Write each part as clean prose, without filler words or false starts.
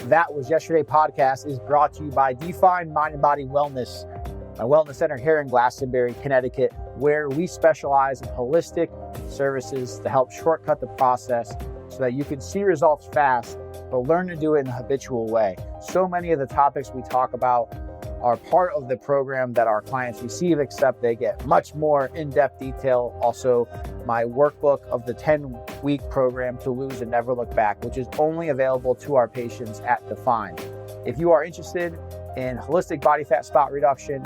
That Was Yesterday podcast is brought to you by Define Mind and Body Wellness, my wellness center here in Glastonbury, Connecticut, where we specialize in holistic services to help shortcut the process so that you can see results fast, but learn to do it in a habitual way. So many of the topics we talk about are part of the program that our clients receive, except they get much more in-depth detail. Also, my workbook of the 10-week program to lose and never look back, which is only available to our patients at Define. If you are interested in holistic body fat spot reduction,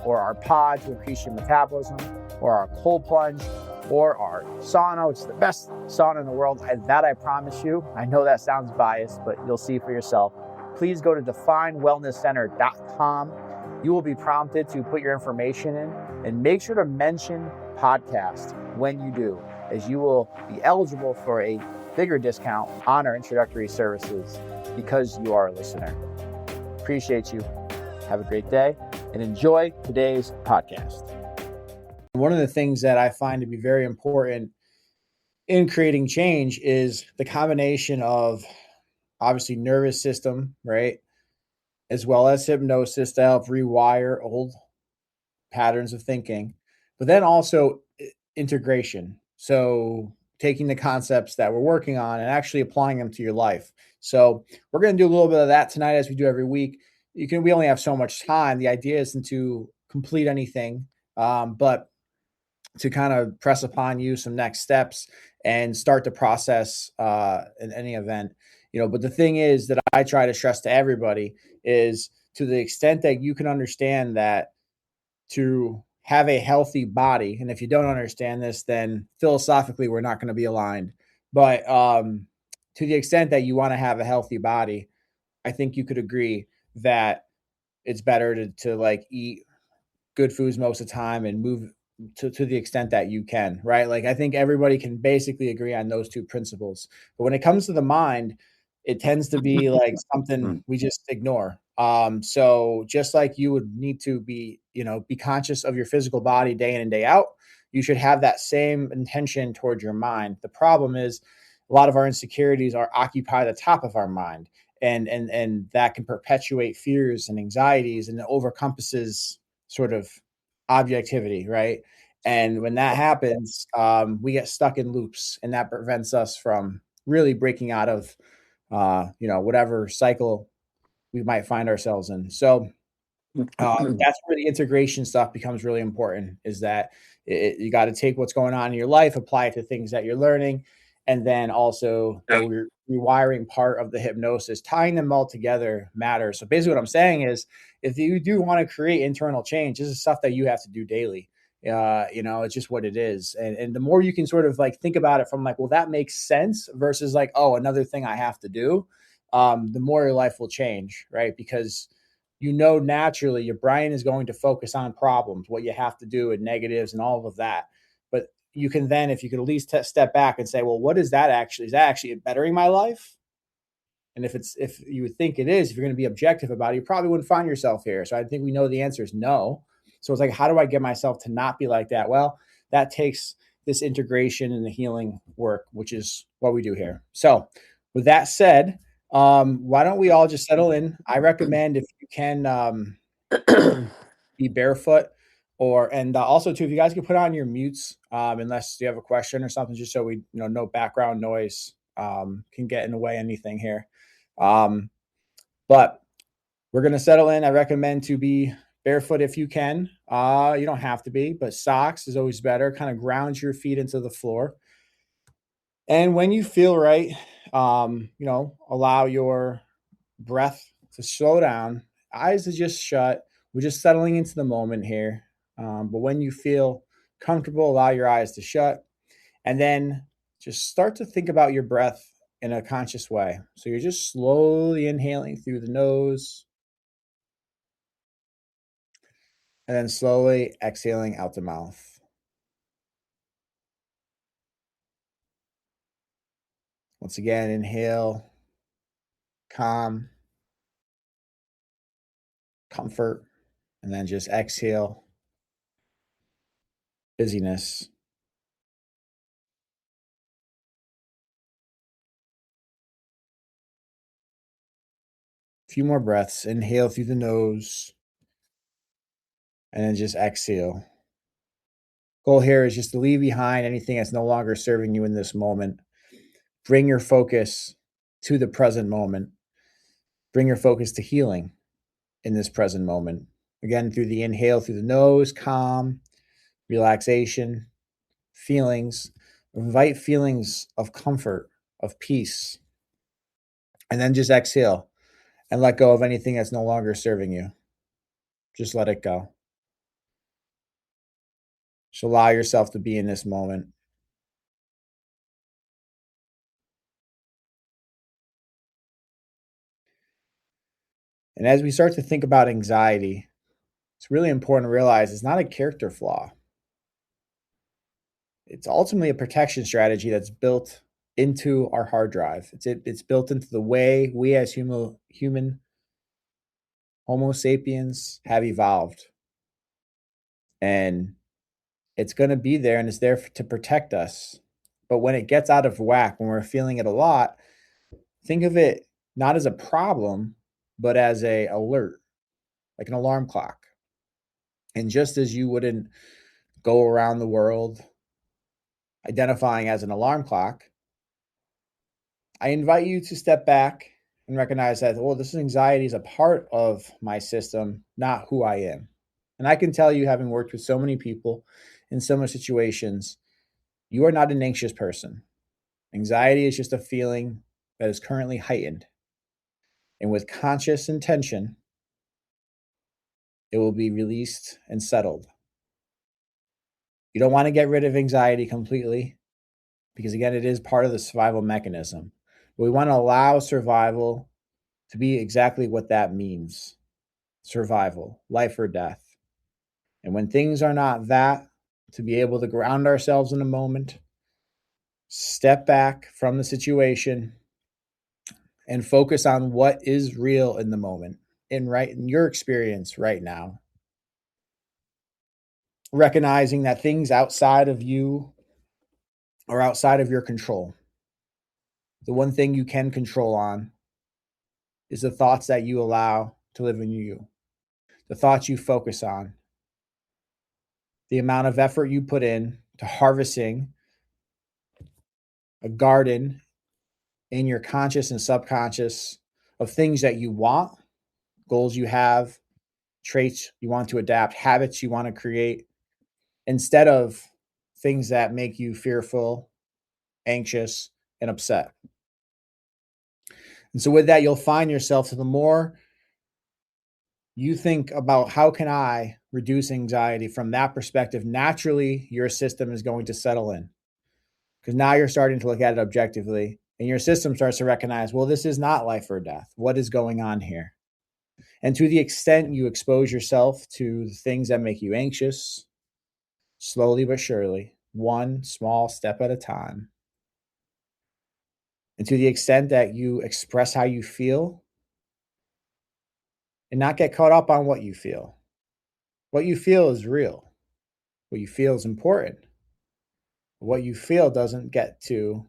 or our pod to increase your metabolism, or our cold plunge, or our sauna, which is the best sauna in the world, that I promise you. I know that sounds biased, but you'll see for yourself. Please go to definewellnesscenter.com. You will be prompted to put your information in, and make sure to mention podcast when you do, as you will be eligible for a bigger discount on our introductory services because you are a listener. Appreciate you. Have a great day and enjoy today's podcast. One of the things that I find to be very important in creating change is the combination of obviously nervous system, right? As well as hypnosis to help rewire old patterns of thinking, but then also integration. So taking the concepts that we're working on and actually applying them to your life. So we're going to do a little bit of that tonight, as we do every week. We only have so much time. The idea isn't to complete anything, but to kind of press upon you some next steps and start the process in any event. But the thing is that I try to stress to everybody is, to the extent that you can understand that to have a healthy body, and if you don't understand this, then philosophically we're not going to be aligned. But to the extent that you want to have a healthy body, I think you could agree that it's better to like eat good foods most of the time and move to the extent that you can, right? Like, I think everybody can basically agree on those two principles. But when it comes to the mind, it tends to be like something we just ignore. So just like you would need to be conscious of your physical body day in and day out, you should have that same intention towards your mind. The problem is a lot of our insecurities are occupy the top of our mind, and that can perpetuate fears and anxieties, and it overcompasses sort of objectivity, right? And when that happens, we get stuck in loops, and that prevents us from really breaking out of whatever cycle we might find ourselves in. So that's where the integration stuff becomes really important, is that you got to take what's going on in your life, apply it to things that you're learning, and then also the rewiring part of the hypnosis, tying them all together matters. So basically what I'm saying is, if you do want to create internal change, this is stuff that you have to do daily. It's just what it is. And the more you can sort of like think about it from like, well, that makes sense, versus like, oh, another thing I have to do, the more your life will change, right? Because naturally your brain is going to focus on problems, what you have to do, and negatives and all of that. But you can then, if you could at least step back and say, well, what is that actually? Is that actually bettering my life? And if you would think it is, if you're going to be objective about it, you probably wouldn't find yourself here. So I think we know the answer is no. So it's like, how do I get myself to not be like that? Well, that takes this integration and the healing work, which is what we do here. So with that said, why don't we all just settle in? I recommend, if you can, be barefoot, and also too, if you guys can put on your mutes, unless you have a question or something, just so we, no background noise can get in the way of anything here. But we're going to settle in. I recommend to be barefoot if you can. You don't have to be, but socks is always better. Kind of ground your feet into the floor. And when you feel right, allow your breath to slow down. Eyes are just shut. We're just settling into the moment here. But when you feel comfortable, allow your eyes to shut. And then just start to think about your breath in a conscious way. So you're just slowly inhaling through the nose, and then slowly exhaling out the mouth. Once again, inhale, calm, comfort, and then just exhale, busyness. few more breaths. Inhale through the nose and then just exhale. Goal here is just to leave behind anything that's no longer serving you in this moment. Bring your focus to the present moment. Bring your focus to healing in this present moment. Again, through the inhale through the nose, calm, relaxation, feelings. Invite feelings of comfort, of peace. And then just exhale and let go of anything that's no longer serving you. Just let it go. Just allow yourself to be in this moment. And as we start to think about anxiety, it's really important to realize it's not a character flaw. It's ultimately a protection strategy that's built into our hard drive. It's built into the way we as human Homo sapiens have evolved. And it's going to be there and it's there to protect us. But when it gets out of whack, when we're feeling it a lot, think of it not as a problem, but as a alert, like an alarm clock. And just as you wouldn't go around the world identifying as an alarm clock, I invite you to step back and recognize that, well, this anxiety is a part of my system, not who I am. And I can tell you, having worked with so many people in similar situations, you are not an anxious person. Anxiety is just a feeling that is currently heightened. And with conscious intention, it will be released and settled. You don't want to get rid of anxiety completely because, again, it is part of the survival mechanism. But we want to allow survival to be exactly what that means. Survival, life or death. And when things are not that, to be able to ground ourselves in a moment, step back from the situation, and focus on what is real in the moment, in your experience right now. Recognizing that things outside of you are outside of your control. The one thing you can control on is the thoughts that you allow to live in you, the thoughts you focus on, the amount of effort you put in to harvesting a garden in your conscious and subconscious of things that you want, goals you have, traits you want to adapt, habits you want to create, instead of things that make you fearful, anxious, and upset. And so with that, you'll find yourself, so the more you think about how can I reduce anxiety from that perspective, naturally your system is going to settle in. Because now you're starting to look at it objectively and your system starts to recognize, well, this is not life or death. What is going on here? And to the extent you expose yourself to the things that make you anxious, slowly but surely, one small step at a time, and to the extent that you express how you feel and not get caught up on what you feel. What you feel is real. What you feel is important. What you feel doesn't get to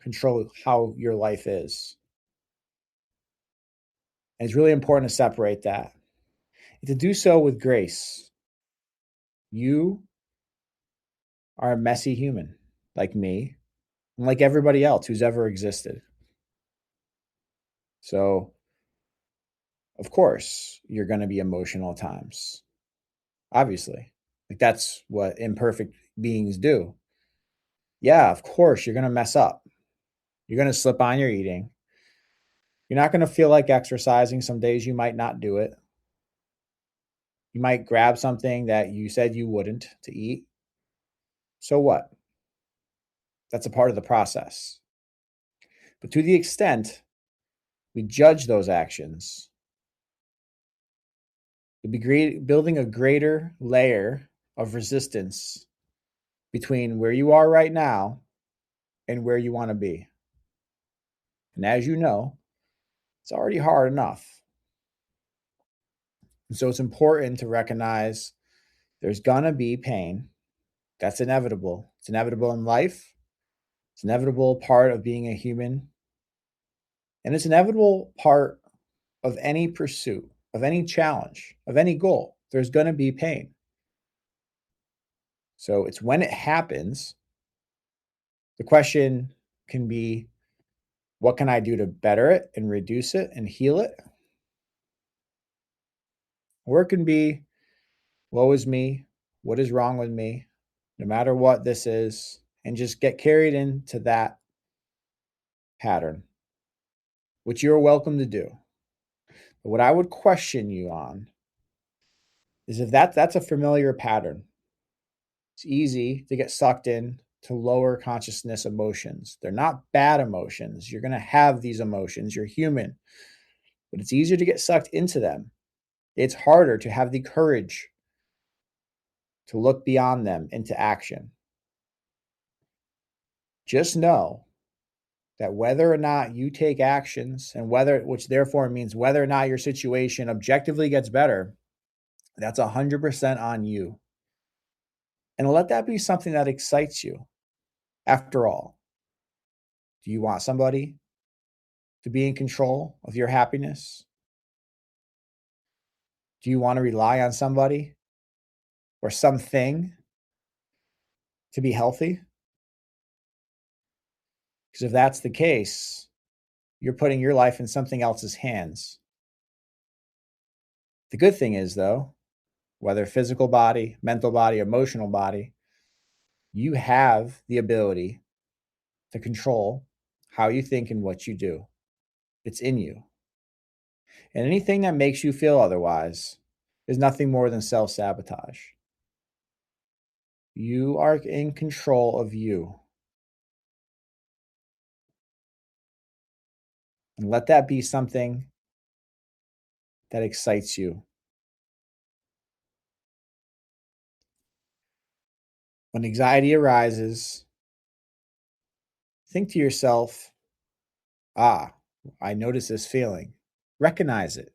control how your life is. And it's really important to separate that and to do so with grace. You are a messy human like me and like everybody else who's ever existed. So, of course, you're going to be emotional at times. Obviously. Like that's what imperfect beings do. Yeah, of course, you're going to mess up. You're going to slip on your eating. You're not going to feel like exercising. Some days you might not do it. You might grab something that you said you wouldn't to eat. So what? That's a part of the process. But to the extent we judge those actions, we'll be building a greater layer of resistance between where you are right now and where you want to be. And as you know, it's already hard enough. And so it's important to recognize there's going to be pain. That's inevitable. It's inevitable in life. It's an inevitable part of being a human. And it's an inevitable part of any pursuit, of any challenge, of any goal, there's going to be pain. So it's when it happens, the question can be, what can I do to better it and reduce it and heal it? Or it can be, woe is me, what is wrong with me, no matter what this is, and just get carried into that pattern, which you're welcome to do. But what I would question you on is if that's a familiar pattern. It's easy to get sucked in to lower consciousness emotions. They're not bad emotions. You're going to have these emotions. You're human, but it's easier to get sucked into them. It's harder to have the courage to look beyond them into action. Just know that whether or not you take actions and which therefore means whether or not your situation objectively gets better, that's 100% on you. And let that be something that excites you. After all, do you want somebody to be in control of your happiness? Do you want to rely on somebody or something to be healthy? Because if that's the case, you're putting your life in something else's hands. The good thing is, though, whether physical body, mental body, emotional body, you have the ability to control how you think and what you do. It's in you. And anything that makes you feel otherwise is nothing more than self-sabotage. You are in control of you. And let that be something that excites you. When anxiety arises, think to yourself, I notice this feeling. Recognize it.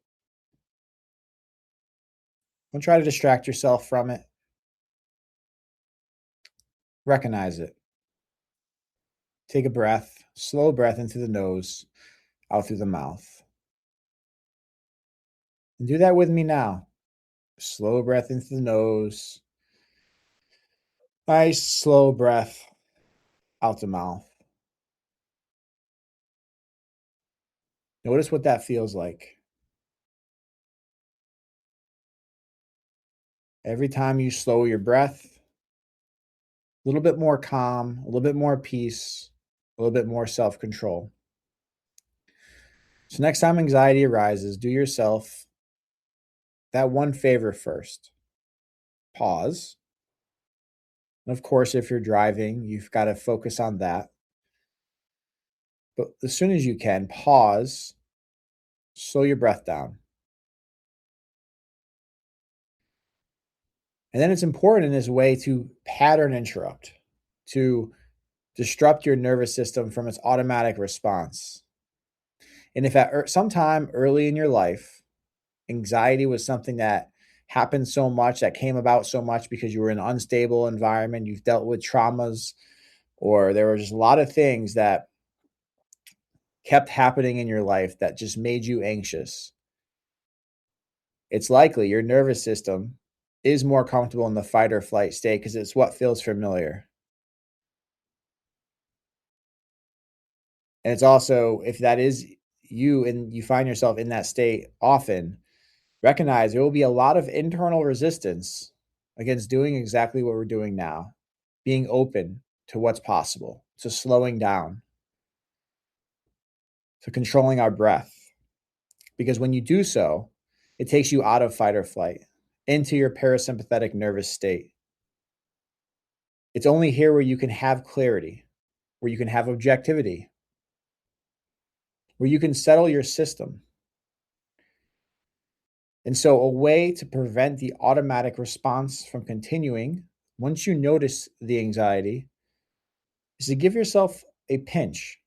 Don't try to distract yourself from it. Recognize it. Take a breath, slow breath into the nose, out through the mouth. And do that with me now. Slow breath into the nose. Nice, slow breath out the mouth. Notice what that feels like. Every time you slow your breath, a little bit more calm, a little bit more peace, a little bit more self-control. So next time anxiety arises, do yourself that one favor first. Pause. And of course, if you're driving, you've got to focus on that. But as soon as you can, pause, slow your breath down. And then it's important in this way to pattern interrupt, to disrupt your nervous system from its automatic response. And if at some time early in your life, anxiety was something that happened so much, that came about so much because you were in an unstable environment, you've dealt with traumas, or there were just a lot of things that kept happening in your life that just made you anxious, it's likely your nervous system is more comfortable in the fight or flight state because it's what feels familiar. And it's also, if that is you and you find yourself in that state often, recognize there will be a lot of internal resistance against doing exactly what we're doing now, being open to what's possible, to slowing down, to controlling our breath. Because when you do so, it takes you out of fight or flight into your parasympathetic nervous state. It's only here where you can have clarity, where you can have objectivity, where you can settle your system. And so a way to prevent the automatic response from continuing once you notice the anxiety is to give yourself a pinch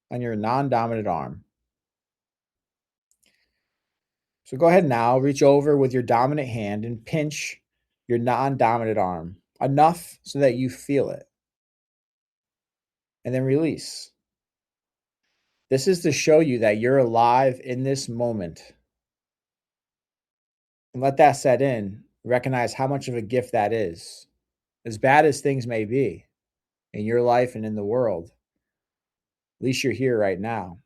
on your non-dominant arm. So go ahead now, reach over with your dominant hand and pinch your non-dominant arm enough so that you feel it. And then release. This is to show you that you're alive in this moment. And let that set in. Recognize how much of a gift that is. As bad as things may be in your life and in the world, at least you're here right now.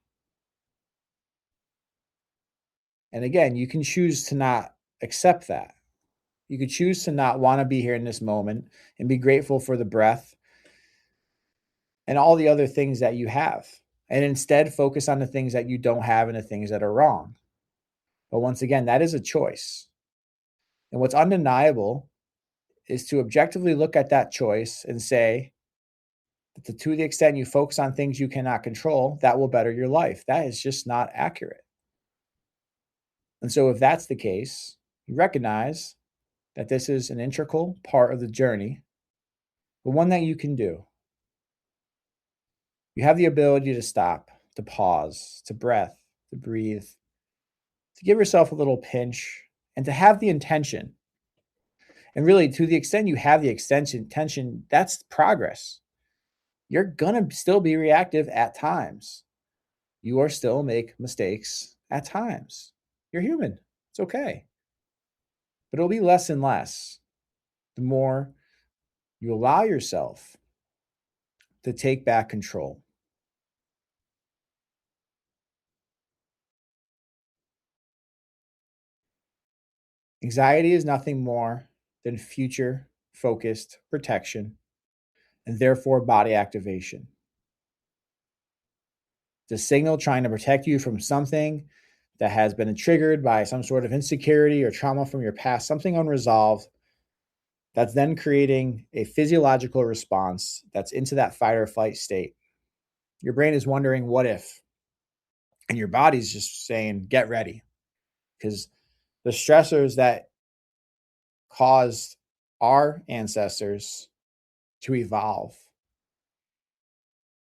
And again, you can choose to not accept that. You could choose to not want to be here in this moment and be grateful for the breath and all the other things that you have. And instead focus on the things that you don't have and the things that are wrong. But once again, that is a choice. And what's undeniable is to objectively look at that choice and say that to the extent you focus on things you cannot control, that will better your life. That is just not accurate. And so if that's the case, you recognize that this is an integral part of the journey, but one that you can do. You have the ability to stop, to pause, to breath, to breathe, to give yourself a little pinch, and to have the intention. And really, to the extent you have the intention, that's progress. You're going to still be reactive at times. You are still make mistakes at times. You're human. It's okay. But it'll be less and less the more you allow yourself to take back control. Anxiety is nothing more than future focused protection and therefore body activation. The signal trying to protect you from something that has been triggered by some sort of insecurity or trauma from your past, something unresolved, that's then creating a physiological response that's into that fight or flight state. Your brain is wondering, what if? And your body's just saying, get ready. Because the stressors that caused our ancestors to evolve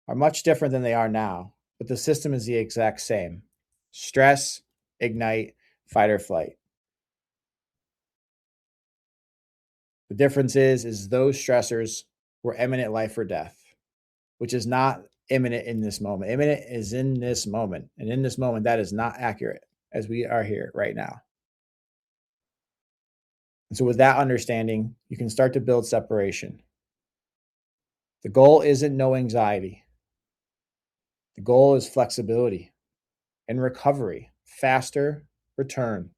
are much different than they are now, but the system is the exact same. Stress, ignite, fight or flight. The difference is those stressors were imminent life or death, which is not imminent in this moment. Imminent is in this moment. And in this moment, that is not accurate as we are here right now. And so with that understanding, you can start to build separation. The goal isn't no anxiety. The goal is flexibility and recovery, faster return.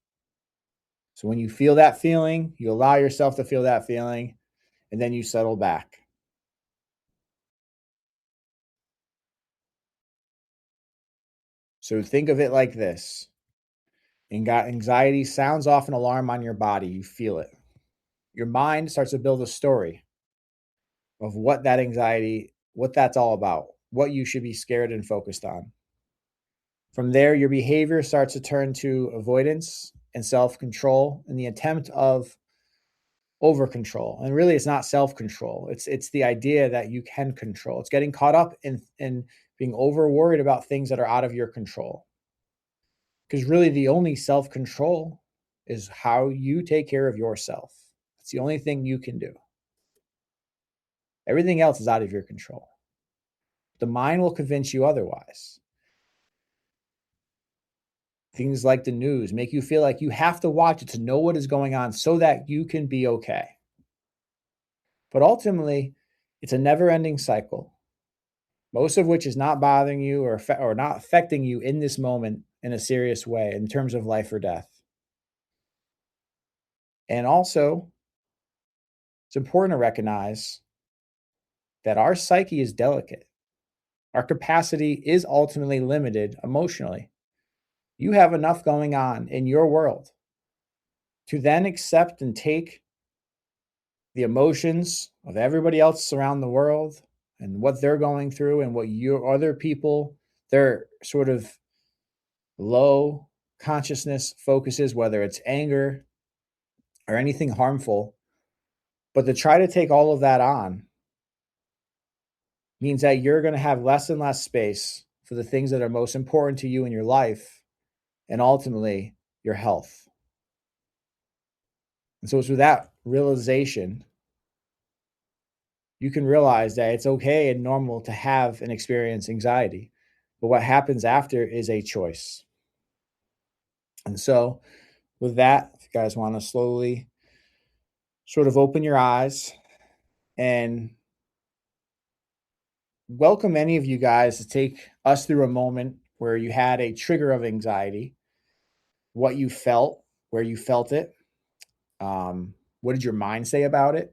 So when you feel that feeling, you allow yourself to feel that feeling, and then you settle back. So think of it like this. Anxiety sounds off an alarm on your body. You feel it. Your mind starts to build a story of what that anxiety, what that's all about, what you should be scared and focused on. From there, your behavior starts to turn to avoidance and self-control in the attempt of over control. And really, it's not self-control. It's the idea that you can control. It's getting caught up in being over worried about things that are out of your control. Because really, the only self-control is how you take care of yourself. It's the only thing you can do. Everything else is out of your control. The mind will convince you otherwise. Things like the news make you feel like you have to watch it to know what is going on so that you can be okay. But ultimately, it's a never-ending cycle, most of which is not bothering you or not affecting you in this moment in a serious way in terms of life or death. And also, it's important to recognize that our psyche is delicate. Our capacity is ultimately limited emotionally. You have enough going on in your world to then accept and take the emotions of everybody else around the world and what they're going through and what your other people, their sort of low consciousness focuses, whether it's anger or anything harmful. But to try to take all of that on means that you're going to have less and less space for the things that are most important to you in your life and ultimately your health. And so it's with that realization, you can realize that it's okay and normal to have and experience anxiety. but what happens after is a choice. And so, with that, if you guys want to slowly sort of open your eyes and welcome any of you guys to take us through a moment where you had a trigger of anxiety, what you felt, where you felt it, what did your mind say about it?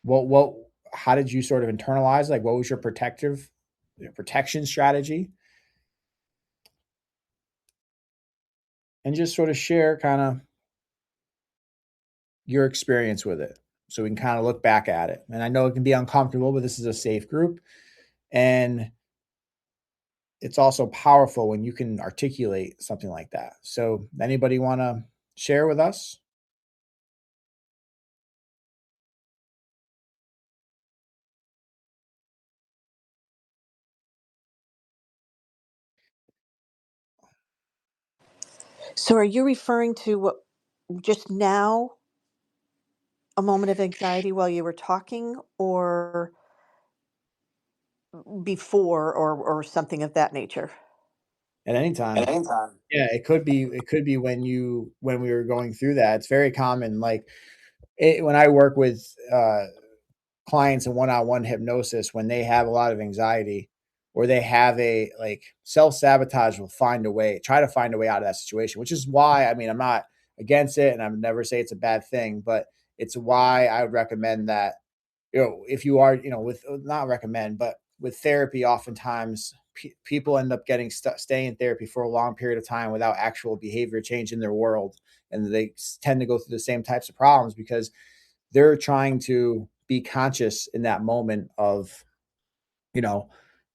What how did you sort of internalize? Like, what was your protection strategy? And just sort of share kind of your experience with it so we can kind of look back at it. And I know it can be uncomfortable, but this is a safe group. And it's also powerful when you can articulate something like that. So, anybody want to share with us? So are you referring to what just now, a moment of anxiety while you were talking, or before, or something of that nature? At any At time. any time. Yeah, it could be when we were going through that. It's very common. Like when I work with clients in one-on-one hypnosis, when they have a lot of anxiety or they have a like self-sabotage, will try to find a way out of that situation, which is why, I mean, I'm not against it and I would never say it's a bad thing, but it's why I would recommend that, if you are, with not recommend, but with therapy, oftentimes people end up staying in therapy for a long period of time without actual behavior change in their world. And they tend to go through the same types of problems because they're trying to be conscious in that moment of, you know,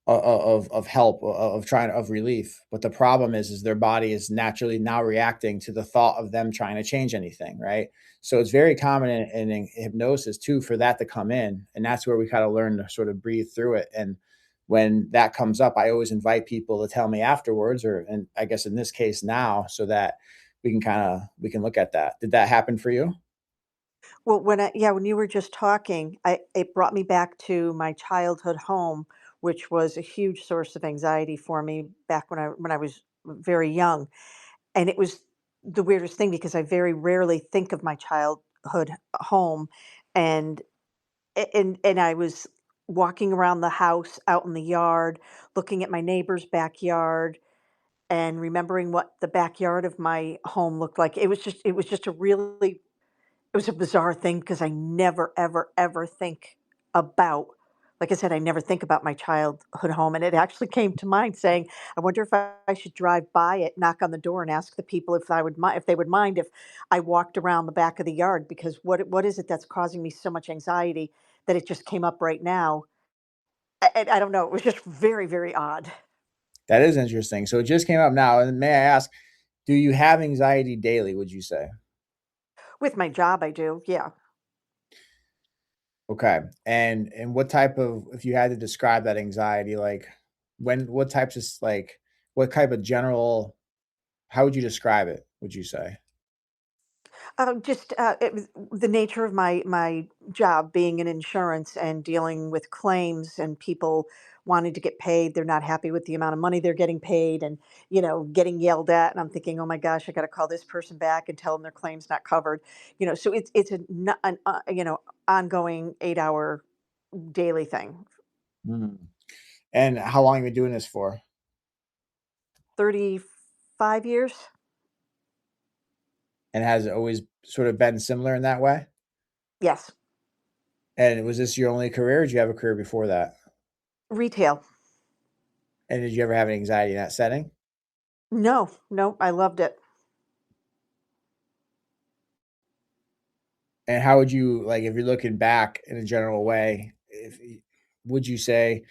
of help, of trying of relief. But the problem is their body is naturally now reacting to the thought of them trying to change anything, right? So it's very common in hypnosis too for that to come in, and that's where we kind of learn to sort of breathe through it. And when that comes up, I always invite people to tell me afterwards, or and I guess in this case now, so that we can look at that. Did that happen for you? Well, when you were just talking, it brought me back to my childhood home, which was a huge source of anxiety for me back when I was very young. And it was the weirdest thing because I very rarely think of my childhood home, and and I was walking around the house, out in the yard, looking at my neighbor's backyard, and remembering what the backyard of my home looked like. It was just it was a bizarre thing because I never, ever, ever think about, like I said, I never think about my childhood home. And it actually came to mind saying, I wonder if I should drive by it, knock on the door, and ask the people if they would mind if I walked around the back of the yard, because what is it that's causing me so much anxiety that it just came up right now? I don't know. It was just very, very odd. That is interesting. So it just came up now. And may I ask, do you have anxiety daily, would you say? With my job, I do. Yeah. Okay. And what type of, if you had to describe that anxiety, like what types of like what type of general, how would you describe it, would you say? Just it was the nature of my job being in insurance and dealing with claims and people wanting to get paid. They're not happy with the amount of money they're getting paid, and getting yelled at. And I'm thinking, oh my gosh, I got to call this person back and tell them their claim's not covered. So it's an ongoing 8 hour daily thing. Mm. And how long have you been doing this for? 35 years. And has it always sort of been similar in that way? Yes. And was this your only career? Or did you have a career before that? Retail. And did you ever have any anxiety in that setting? No, no, I loved it. And how would you, like, if you're looking back in a general way, if would you say,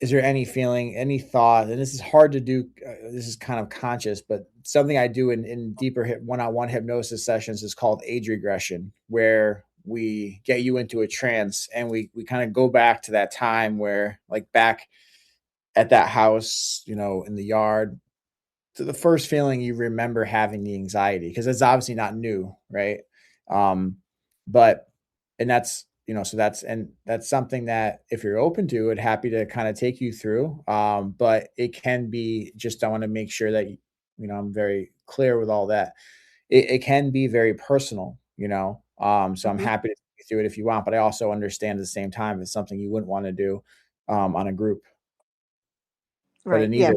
is there any feeling, any thought, and this is hard to do, this is kind of conscious, but something I do in deeper one-on-one hypnosis sessions is called age regression, where we get you into a trance and we kind of go back to that time where, like, back at that house, in the yard, to the first feeling you remember having the anxiety, because it's obviously not new, right? Um, but and that's so that's something that if you're open to it, happy to kind of take you through. But it can be just, I want to make sure that, I'm very clear with all that. It can be very personal, so I'm Mhm. happy to take you through it if you want, but I also understand at the same time it's something you wouldn't want to do on a group. But Right. Yeah.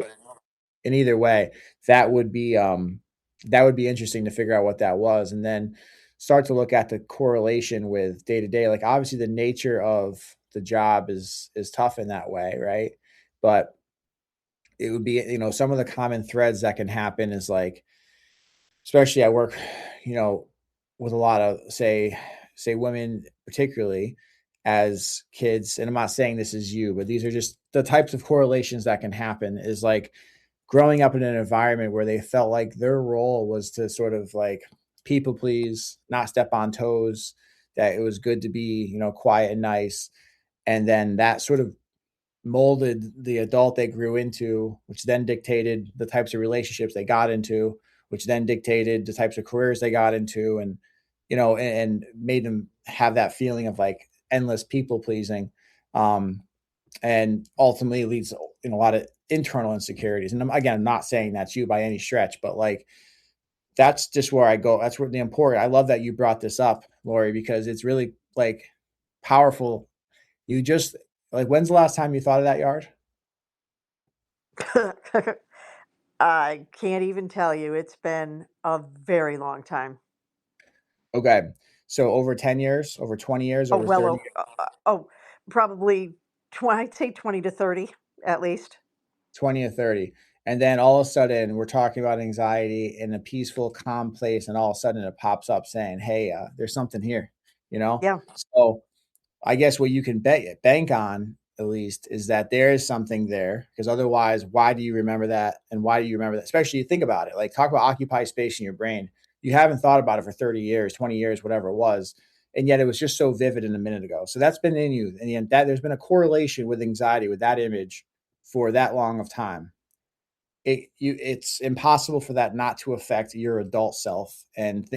in either way, that would be that would be interesting to figure out what that was, and then start to look at the correlation with day to day. Like obviously the nature of the job is tough in that way, right? But it would be, some of the common threads that can happen is like, especially I work, you know, with a lot of say women particularly as kids, and I'm not saying this is you, but these are just the types of correlations that can happen is like growing up in an environment where they felt like their role was to sort of like people please, not step on toes, that it was good to be, quiet and nice. And then that sort of molded the adult they grew into, which then dictated the types of relationships they got into, which then dictated the types of careers they got into, and and made them have that feeling of like endless people pleasing, and ultimately leads in a lot of internal insecurities. And again, I'm not saying that's you by any stretch, but like that's just where I go. That's where the important. I love that you brought this up, Lori, because it's really like powerful. You just like, when's the last time you thought of that yard? I can't even tell you. It's been a very long time. Okay. So over 10 years, over 20 years, Oh, over 30, probably I'd say 20 to 30 at least. 20 or 30. And then all of a sudden we're talking about anxiety in a peaceful, calm place. And all of a sudden it pops up saying, hey, there's something here, you know? Yeah. So I guess what you can bank on at least is that there is something there, because otherwise, why do you remember that? And why do you remember that? Especially you think about it, like talk about occupy space in your brain. You haven't thought about it for 30 years, 20 years, whatever it was. And yet it was just so vivid in a minute ago. So that's been in you. And that there's been a correlation with anxiety with that image for that long of time. It's impossible for that not to affect your adult self and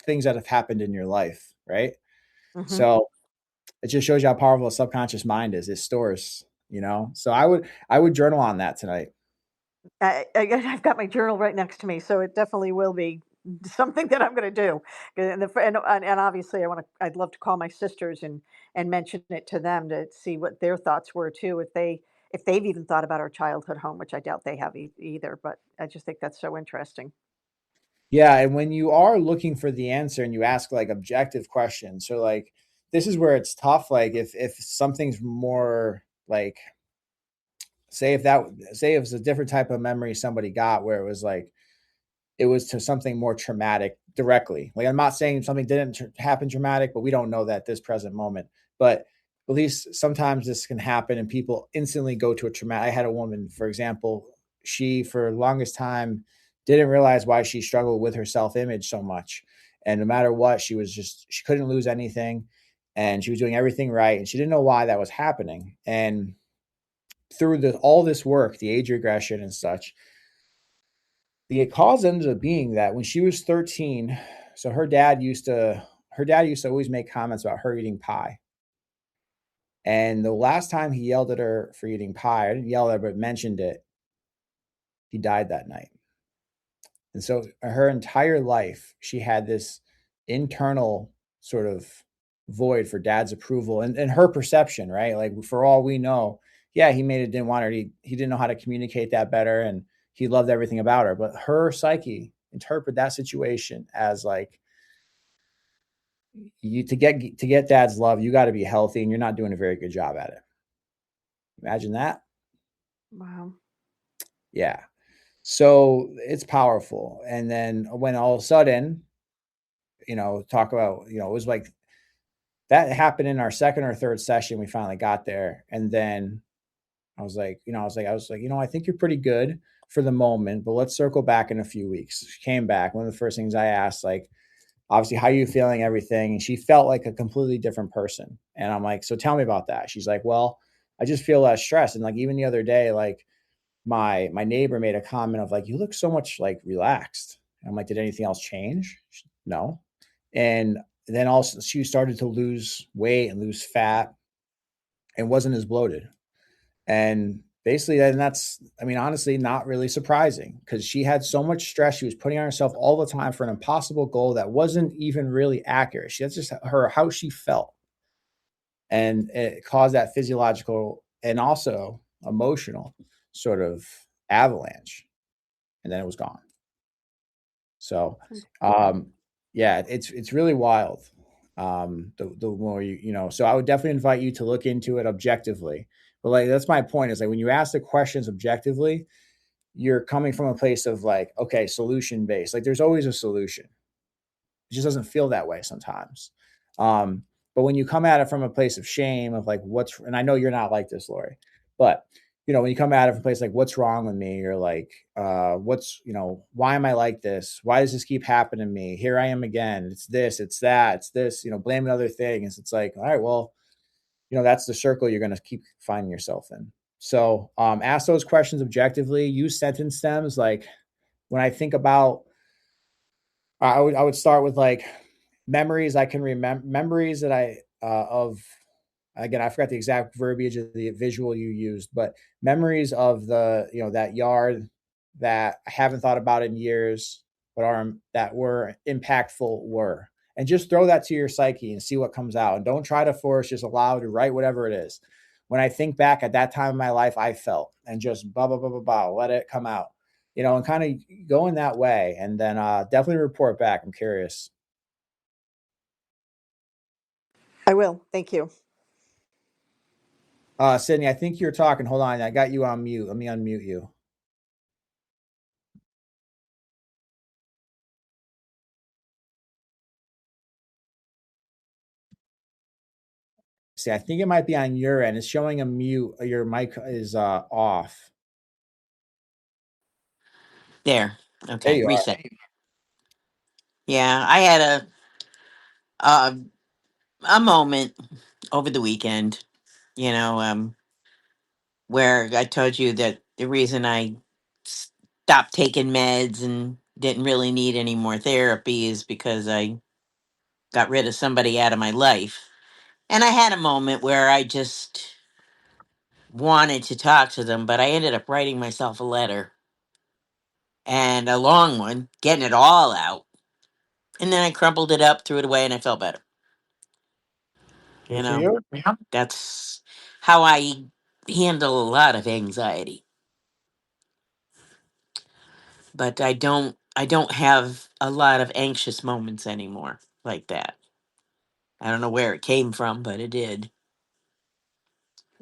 things that have happened in your life, right? Mhm. So it just shows you how powerful a subconscious mind is. It stores, So I would journal on that tonight. I've got my journal right next to me, so it definitely will be something that I'm going to do. And obviously, I'd love to call my sisters and mention it to them to see what their thoughts were too, if they've even thought about our childhood home, which I doubt they have either. But I just think that's so interesting. Yeah, and when you are looking for the answer and you ask like objective questions, so like this is where it's tough. Like if something's more like, say if it's a different type of memory somebody got where it was like it was to something more traumatic directly. Like I'm not saying something didn't happen traumatic, but we don't know that this present moment. But at least sometimes this can happen and people instantly go to a traumatic. I had a woman, for example, she for the longest time didn't realize why she struggled with her self-image so much. And no matter what, she couldn't lose anything and she was doing everything right. And she didn't know why that was happening. And through all this work, the age regression and such, the cause ended up being that when she was 13, so her dad used to always make comments about her eating pie. And the last time he yelled at her for eating pie, I didn't yell at her, but mentioned it, he died that night. And so her entire life, she had this internal sort of void for dad's approval and her perception, right? Like for all we know, yeah, he made it didn't want her. He didn't know how to communicate that better and he loved everything about her. But her psyche interpreted that situation as like you to get dad's love, you got to be healthy and you're not doing a very good job at it. Imagine that. Wow. Yeah. So it's powerful. And then when all of a sudden, talk about, it was like that happened in our second or third session. We finally got there. And then I think you're pretty good for the moment, but let's circle back in a few weeks. She came back. One of the first things I asked, like, obviously, how are you feeling, everything? And she felt like a completely different person. And I'm like, so tell me about that. She's like, well, I just feel less stressed. And like, even the other day, like my neighbor made a comment of like, you look so much like relaxed. And I'm like, did anything else change? No. And then also she started to lose weight and lose fat and wasn't as bloated. And basically, and that's, I mean, honestly, not really surprising because she had so much stress. She was putting on herself all the time for an impossible goal that wasn't even really accurate. That's just her, how she felt. And it caused that physiological and also emotional sort of avalanche. And then it was gone. So, Wow. yeah, it's really wild. The more so I would definitely invite you to look into it objectively. But like that's my point is like when you ask the questions objectively, you're coming from a place of like, okay, solution based. Like there's always a solution. It just doesn't feel that way sometimes. Um, but when you come at it from a place of shame of like what's, and I know you're not like this, Lori, but when you come at it from a place like what's wrong with me, or like what's why am I like this? Why does this keep happening to me? Here I am again. It's this, it's that, it's this. Blaming other things. It's like, all right, well, that's the circle you're going to keep finding yourself in. So ask those questions objectively. Use sentence stems. Like when I think about I would start with like memories I can remember, memories that I of again I forgot the exact verbiage of the visual you used, but memories of the that yard that I haven't thought about in years, but are that were impactful were, and just throw that to your psyche and see what comes out, and don't try to force, just allow to write whatever it is. When I think back at that time in my life, I felt, and just blah blah blah blah blah, let it come out, and kind of go in that way. And then definitely report back. I'm curious. I will. Thank you. Sydney, I think you're talking. Hold on. I got you on mute. Let me unmute you. See, I think it might be on your end. It's showing a mute. Your mic is off. There. There Okay, you are. reset. Yeah, I had a a moment over the weekend, you know, where I told you that the reason I stopped taking meds and didn't really need any more therapy is because I got rid of somebody out of my life. And I had a moment where I just wanted to talk to them, but I ended up writing myself a letter, and a long one, getting it all out. And then I crumpled it up, threw it away, and I felt better. You Good for know, you. that's how I handle a lot of anxiety. But I don't have a lot of anxious moments anymore like that. I don't know where it came from, but it did.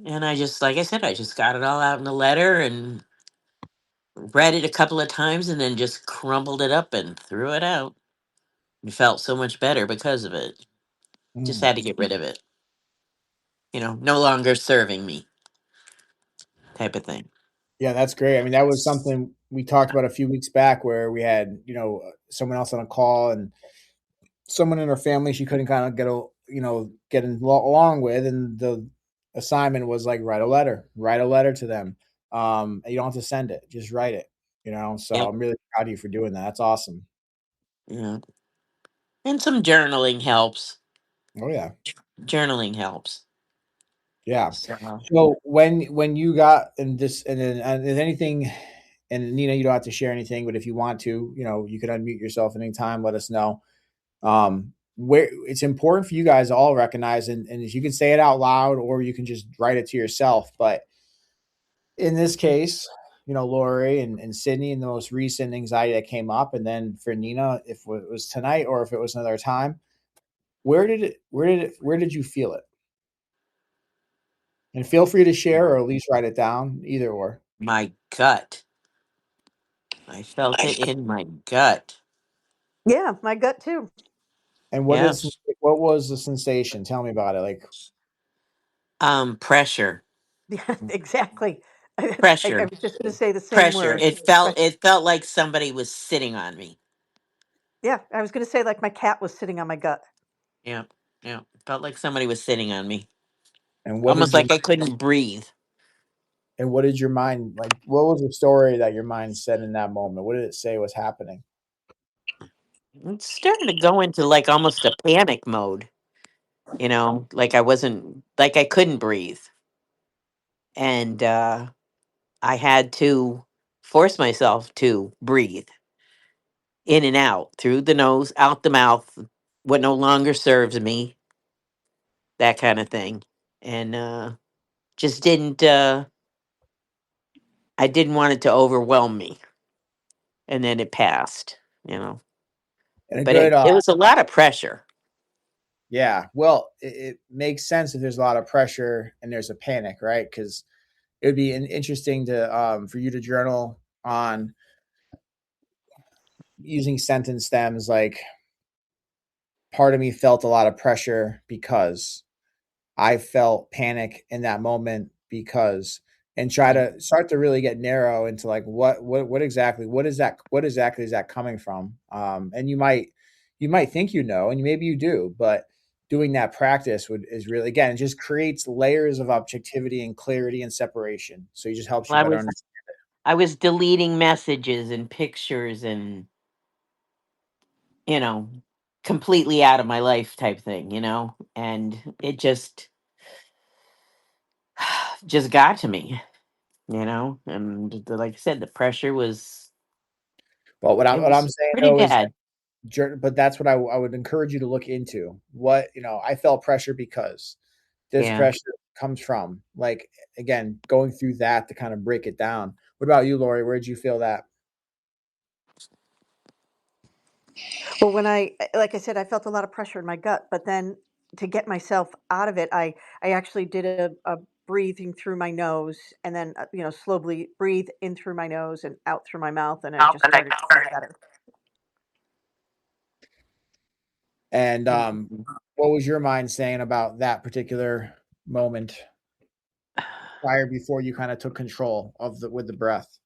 And I just, like I said, I just got it all out in a letter and read it a couple of times and then just crumpled it up and threw it out. It felt so much better because of it. Just Mm. had to get rid of it. No longer serving me, type of thing. Yeah, that's great. I mean, that was something we talked about a few weeks back where we had, someone else on a call, and someone in her family she couldn't kind of along with, and the assignment was like write a letter to them. And you don't have to send it, just write it. So Yep. I'm really proud of you for doing that. That's awesome. Yeah. And some journaling helps. Oh yeah. Journaling helps. Yeah. So, So when you got in this, and then is anything, and Nina, you don't have to share anything, but if you want to, you can unmute yourself at any time. Let us know. Where it's important for you guys to all recognize, and you can say it out loud or you can just write it to yourself. But in this case, Lori and Sydney, in the most recent anxiety that came up, and then for Nina, if it was tonight or if it was another time, where did you feel it? And feel free to share or at least write it down, either or. my gut. I felt it in my gut. Yeah, my gut too. And Yeah. what was the sensation? Tell me about it. Like, Pressure. Yeah, exactly. I Pressure. was just going to say the same Pressure. word. It felt like somebody was sitting on me. Yeah, I was going to say like my cat was sitting on my gut. Yeah. Yeah. It felt like somebody was sitting on me. and Almost like I couldn't breathe. what did your mind like? What was the story that your mind said in that moment? What did it say was happening? It's starting to go into like almost a panic mode, like I couldn't breathe. And I had to force myself to breathe in and out through the nose, out the mouth, what no longer serves me, that kind of thing. And just didn't, I didn't want it to overwhelm me. And then it passed, you know. And a But good, it was a lot of pressure. yeah. Well, it makes sense if there's a lot of pressure and there's a panic, right? Because it would be interesting to for you to journal on using sentence stems like part of me felt a lot of pressure because I felt panic in that moment because and try Yeah. to start to really get narrow into like what exactly what exactly is that coming from, and you might think and maybe you do, but doing that practice would is really again it just creates layers of objectivity and clarity and separation, so it just helps you Well, better understand. I was deleting messages and pictures and, you know, completely out of my life type thing. And it just got to me. And like I said, the pressure was But it what I'm was saying pretty though is bad. but that's what I would encourage you to look into. What I felt pressure because this Yeah. pressure comes from. Like again, going through that to kind of break it down. What about you, Lori? Where did you feel that? Well, like I said, I felt a lot of pressure in my gut, but then to get myself out of it, I actually did a breathing through my nose, and then slowly breathe in through my nose and out through my mouth, and I just started to feel better. And Mhm. what was your mind saying about that particular moment prior before you kind of took control of the with the breath?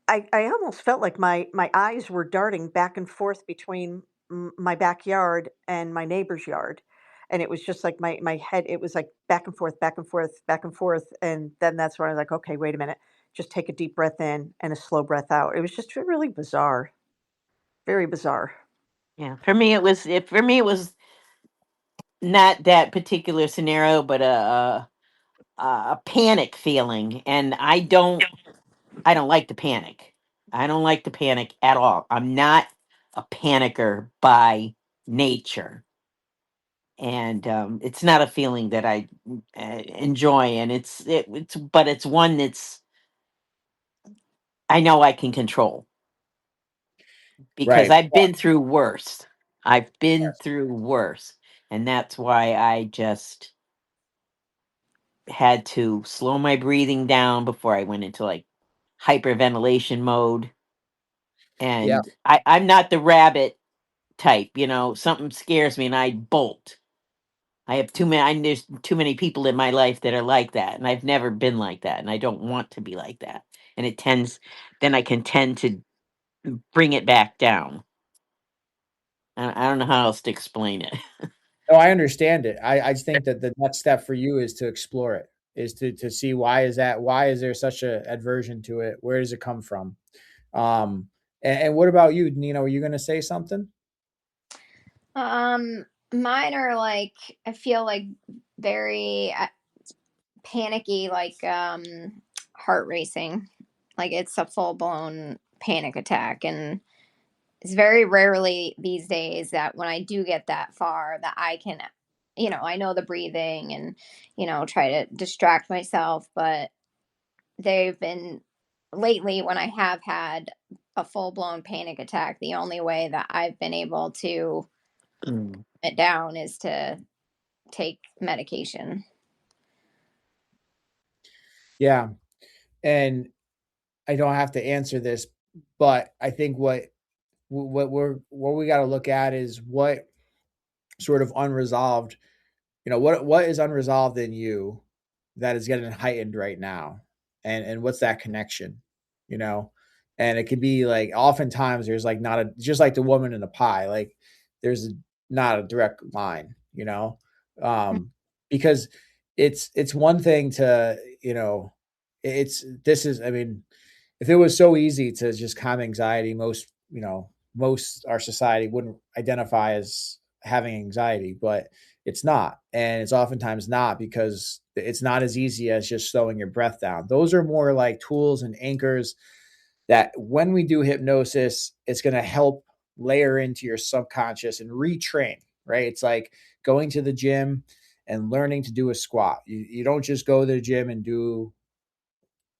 I almost felt like my eyes were darting back and forth between my backyard and my neighbor's yard, and it was just like my head. It was like back and forth, back and forth, back and forth, and then that's when I was like, okay, wait a minute, just take a deep breath in and a slow breath out. It was just really bizarre, very bizarre. Yeah. For me it was not that particular scenario, but a panic feeling, and I don't like to panic. I don't like to panic at all. I'm not a panicker by nature. And it's not a feeling that I enjoy, and but it's one that's I know I can control because Right. I've been through worse. I've been through worse, and that's why I just had to slow my breathing down before I went into like hyperventilation mode. Yeah. And I'm not the rabbit type, something scares me and I bolt. I have too many. There's too many people in my life that are like that, and I've never been like that, and I don't want to be like that. And then I can tend to bring it back down. I don't know how else to explain it. No, I understand it. I just think that the next step for you is to explore it, is to see why is there such a aversion to it? Where does it come from? And what about you, Nina? Were you going to say something? Um, Mine are like I feel like very panicky, like heart racing, like it's a full blown panic attack, and it's very rarely these days that when I do get that far that I can, I know the breathing and try to distract myself, but they've been lately when I have had a full blown panic attack. The only way that I've been able to Mm. it down is to take medication. Yeah. And I don't have to answer this, but I think what we got to look at is what sort of unresolved, what is unresolved in you that is getting heightened right now, and what's that connection, you know? And it can be like oftentimes there's like not a just like the woman in the pie, like there's not a direct line, because it's one thing to it's this is I mean if it was so easy to just calm anxiety, most most our society wouldn't identify as having anxiety, but it's not. And it's oftentimes not because it's not as easy as just slowing your breath down. Those are more like tools and anchors that when we do hypnosis, it's going to help layer into your subconscious and retrain, right? It's like going to the gym and learning to do a squat. You don't just go to the gym and do,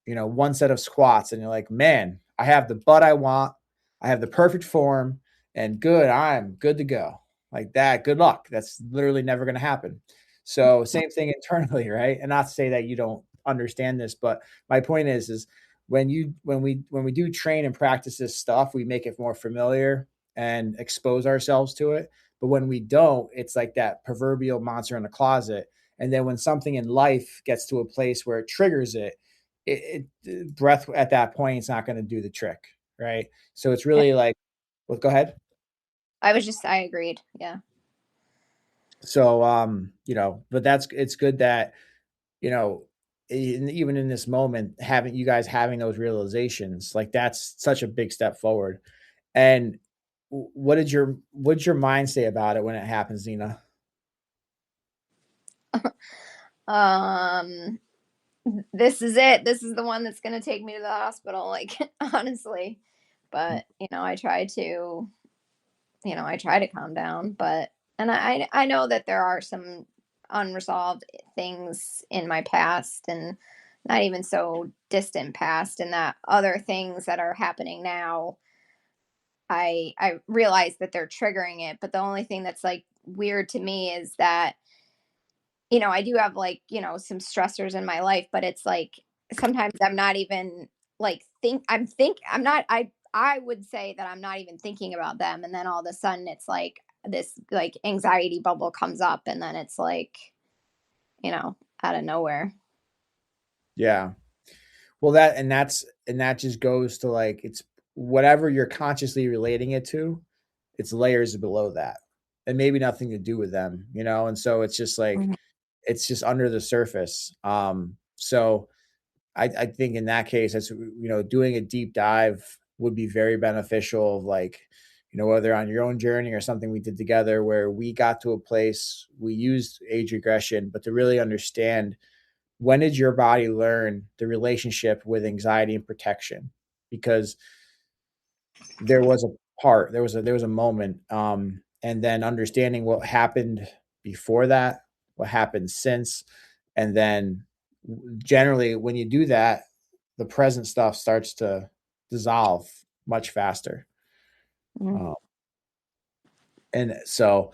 one set of squats and you're like, man, I have the butt I want. I have the perfect form and good. I'm good to go. Like that. Good luck. That's literally never going to happen. So same thing internally, right? And not to say that you don't understand this, but my point is when we do train and practice this stuff, we make it more familiar and expose ourselves to it. But when we don't, it's like that proverbial monster in the closet. And then when something in life gets to a place where it triggers it, breath at that point it's not going to do the trick, right? So it's Yeah. really like, well, go ahead. I agreed. Yeah. So but it's good that even in this moment, having you guys having those realizations, like that's such a big step forward. And what did your mind say about it when it happens, Nina? Um, this is it. This is the one that's going to take me to the hospital, like, honestly. But, I try to calm down, and I know that there are some unresolved things in my past, and not even so distant past, and that other things that are happening now, I realize that they're triggering it. But the only thing that's like weird to me is that, I do have, like, some stressors in my life, but it's like sometimes I'm not even like I'm not I would say that I'm not even thinking about them, and then all of a sudden it's like this like anxiety bubble comes up, and then it's like, out of nowhere. Yeah. Well, that just goes to like, it's whatever you're consciously relating it to, it's layers below that, and maybe nothing to do with them, and so it's just like, Mhm. it's just under the surface. So I think in that case, that's, doing a deep dive would be very beneficial, of like, whether on your own journey or something we did together, where we got to a place, we used age regression, but to really understand, when did your body learn the relationship with anxiety and protection? Because there was a moment, and then understanding what happened before that, what happened since, and then generally when you do that, the present stuff starts to dissolve much faster. Mhm. um, and so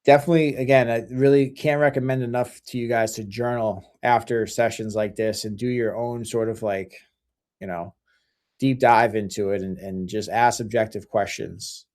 definitely, again, I really can't recommend enough to you guys to journal after sessions like this and do your own sort of like, you know deep dive into it, and just ask objective questions.